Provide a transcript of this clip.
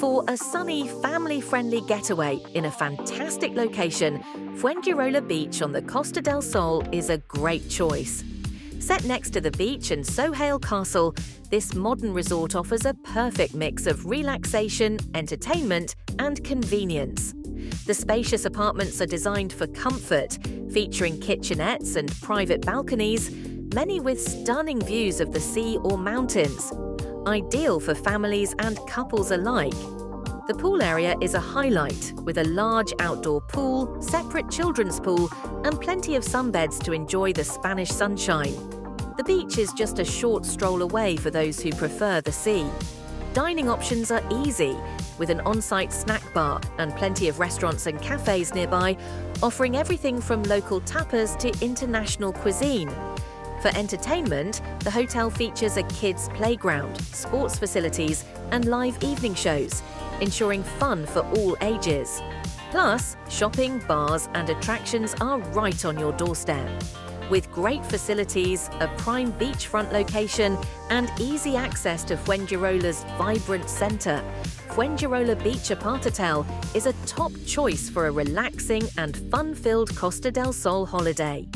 For a sunny, family-friendly getaway in a fantastic location, Fuengirola Beach on the Costa del Sol is a great choice. Set next to the beach and Sohail Castle, this modern resort offers a perfect mix of relaxation, entertainment, and convenience. The spacious apartments are designed for comfort, featuring kitchenettes and private balconies, many with stunning views of the sea or mountains. Ideal for families and couples alike. The pool area is a highlight, with a large outdoor pool, separate children's pool, and plenty of sunbeds to enjoy the Spanish sunshine. The beach is just a short stroll away for those who prefer the sea. Dining options are easy, with an on-site snack bar and plenty of restaurants and cafes nearby, offering everything from local tapas to international cuisine. For entertainment, the hotel features a kids' playground, sports facilities, and live evening shows, ensuring fun for all ages. Plus, shopping, bars, and attractions are right on your doorstep. With great facilities, a prime beachfront location, and easy access to Fuengirola's vibrant centre, Fuengirola Beach Aparthotel is a top choice for a relaxing and fun-filled Costa del Sol holiday.